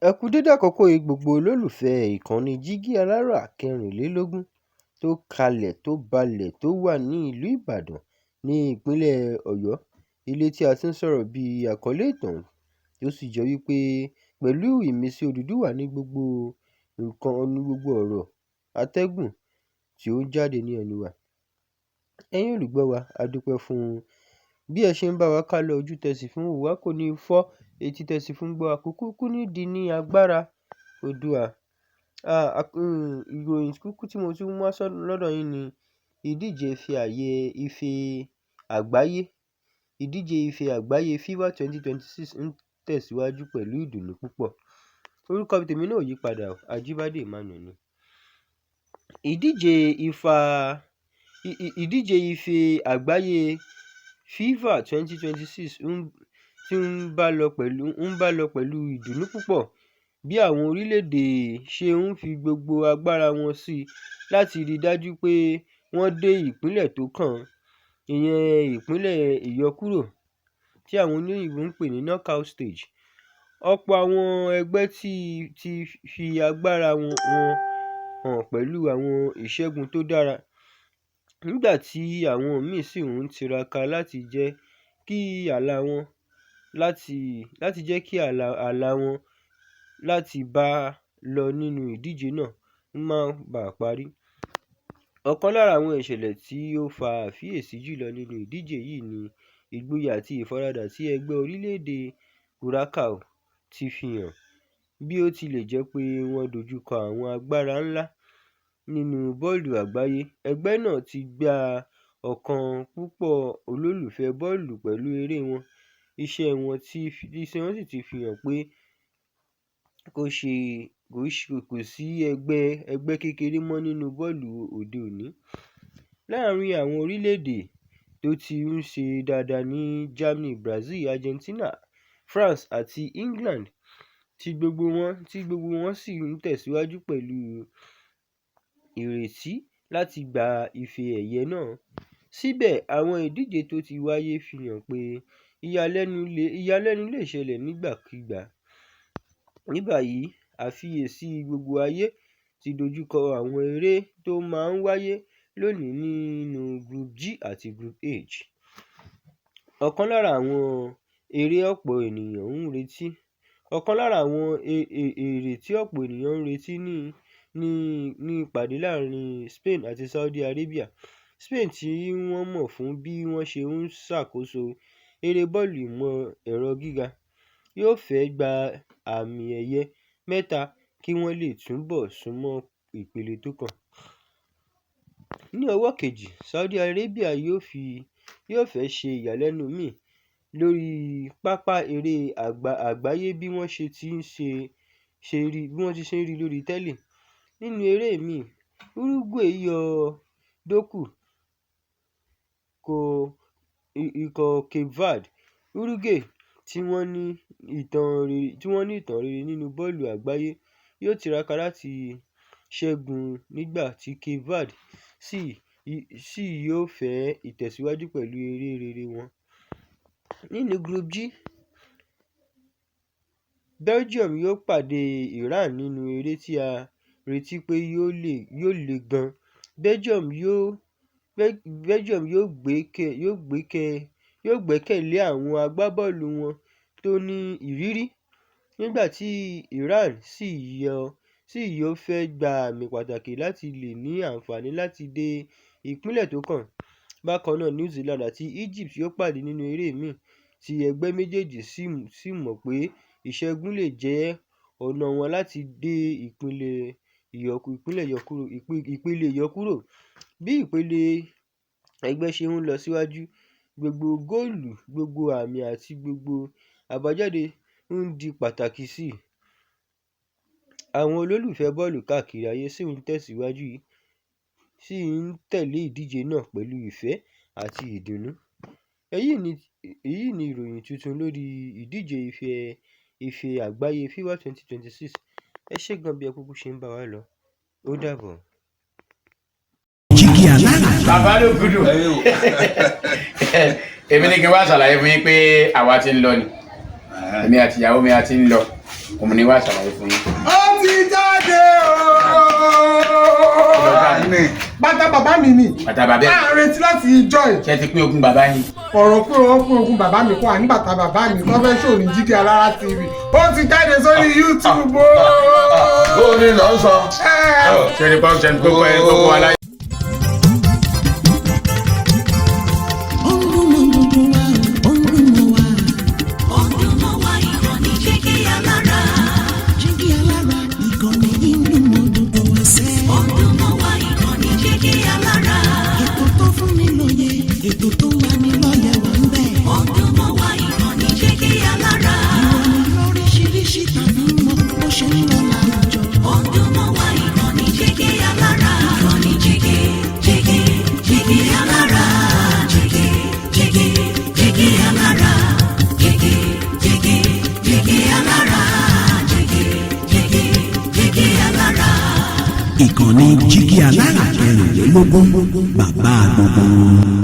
Ẹ kú dédé àkókò yìí gbogbo olólùfẹ́ ìkànnì Jígí Alárà kẹrìnlélógún tó kalẹ̀ tó balẹ̀ tó wà ní ìlú Ìbàdàn ní ìpínlẹ̀ Ọ̀yọ́. Ilé tí a ti ń sọ̀rọ̀ bí àkọlé ìtàn tó sì jẹ́ wípé pẹ̀lú ìmísí Odùduwà ní gbogbo ọ̀rọ̀ atẹ́gùn tí ó ń jáde ní ẹnu wa. Ẹ̀yin olùgbọ́ wa, a dúpẹ́ fún bí ẹ ṣe ń bá wa kálọ, ojú tẹ́ fi ń wò wá kò ní fọ́, etí tẹ́ sì fi ń gbọ́ wa kò kúkú ní di ní agbára Oòduà. Ìròyìn kúkú tí mo tún mú wá lọ́dọ̀ yín ni ìdíje ife àgbáyé. Ìdíje ife àgbáyé FIFA 2026 ń tẹ̀síwájú pẹ̀lú ìdùnnú púpọ̀. Orúkọ tèmi náà ò yí padà, Ajíbádé Emmanuel ni. Ìdíje ife àgbáyé FIFA 2026 ń bá lọ pẹ̀lú ìdùnnú púpọ̀ bí àwọn orílẹ̀-èdè ṣe ń fi gbogbo agbára wọn sí láti rí dájú pé wọ́n dé ìpínlẹ̀ tó kàn, ìyẹn ìpínlẹ̀ ìyọkúrò tí àwọn olóyìnbó ń pè ní knockout stage. Ọ̀pọ̀ àwọn ẹgbẹ́ ti fi agbára wọn hàn pẹ̀lú àwọn ìṣẹ́gun tó dára, nígbà tí àwọn míì sì ń tiraka láti jẹ́ kí àlá wọn láti bá lọ nínú ìdíje náà má bàa parí. Ọ̀kan lára àwọn ìṣẹ̀lẹ̀ tí ó fa àfiyèsí jùlọ nínú ìdíje yìí ni ìgboyà àti ìfaradà tí ẹgbẹ́ orílẹ̀-èdè Curaçao ti fi hàn. Bí ó tilẹ̀ jẹ́ pé wọ́n dojúkọ àwọn agbára ńlá nínú bọ́ọ̀lù àgbáyé, ẹgbẹ́ náà ti gba ọkàn púpọ̀ olólùfẹ́ bọ́ọ̀lù pẹ̀lú eré wọn. Iṣẹ́ wọn sì ti fi hàn pé kò sí ẹgbẹ́ kékeré mọ́ nínú bọ́ọ̀lù òde òní. Láàárín àwọn orílẹ̀-èdè tó ti ń ṣe dáadáa ní Germany, Brazil, Argentina, France àti England tí gbogbo wọn sì ń tẹ̀síwájú pẹ̀lú ìrètí láti gba ife ẹ̀yẹ náà. Síbẹ̀, àwọn ìdíje tó ti wáyé fi hàn pé ìyàlẹ́nu lè ṣẹlẹ̀ nígbàkigbà. Ní báyìí, àfiyèsí gbogbo ayé ti dojúkọ àwọn eré tó máa ń wáyé lónìí nínú Group G àti Group H. Ọ̀kan lára àwọn èrè tí ọ̀pọ̀ ènìyàn ń retí ní ìpàdé láàrin Spain àti Saudi Arabia. Spain, tí wọ́n mọ̀ fún bí wọ́n ṣe ń ṣàkóso eré bọ́ọ̀lù ìmọ̀ ẹ̀rọ gíga, yóò fẹ́ gba àmì ẹ̀yẹ 3 kí wọ́n lè túbọ̀ súnmọ́ ìpele tó kàn. Ní ọwọ́ kejì, Saudi Arabia yóò fẹ́ ṣe ìyàlẹ́nu míì lórí pápá eré àgbáyé bí wọ́n ṣe ń rí lórí tẹ́lì. Nínú eré míì, Uruguay yọ Doku ikọ̀ Cape Verde. Uruguay, tí wọ́n ní ìtàn rere nínú bọ́ọ̀lù àgbáyé, yóò tiraka láti ṣẹ́gun, nígbà tí Cape Verde sì yóò fẹ́ ìtẹ̀síwájú pẹ̀lú eré rere wọn. Nínú Group G, Belgium yóò pàdé Iran nínú eré tí a retí pé yóò le gan. Belgium yóò gbẹ́kẹ̀lé àwọn agbábọ́ọ̀lù wọn tó ní ìrírí, nígbà tí Iran sì yóò fẹ́ gba àmì pàtàkì láti lè ní àǹfààní láti dé ìpele tó kàn. Bákan náà, New Zealand àti Egypt yóò pàdé nínú eré míì tí ẹgbẹ́ méjèèjì sì mọ̀ pé ìṣẹ́gun lè jẹ́ ọ̀nà wọn láti dé ìpele ìyọkúrò. Bí ìpele ẹgbẹ́ ṣe ń lọ síwájú, gbogbo góòlù, gbogbo àmì àti gbogbo àbájáde ń di pàtàkì sí i. Àwọn olólùfẹ́ bọ́ọ̀lù káàkiri ayé sì ń tẹ̀lé ìdíje náà pẹ̀lú ìfẹ́ àti ìdùnnú. Èyí ni ìròyìn tuntun lórí ìdíje ife àgbáyé FIFA 2026. Ẹ ṣé gan bí ẹ kúkú ṣe ń bá wa lọ. Ó dàbọ̀. Jígí Alárà. Bàbá ló gudu. Èmi ní kí n wá ṣàlàyé fún yín pé àwa ti ń lọ ni. Èmi àti ìyàwó mi a ti ń lọ. òun ni wàá ṣàlàyé fún yín. Ó ti jáde ooo. Bàtà bàbá mi ni. Bàtà bàbá ẹ̀. A retí láti ìjọ ẹ̀. Ṣé ti pín ogún bàbá yín? Ọ̀rọ̀ pé wọ́n pín ogún bàbá mi kọ́ àní bàtà bàbá mi tó fẹ́ ṣò ní Jídé Alára TV. Ó ti jáde sórí YouTube ooo. Ó ní lọ sọ. Ṣé ní pọ́ńṣẹ́ ní gbogbo ẹ̀ gbogbo aláyé. Ìkànnì Jígí Alára 24 bàbá gbogbo.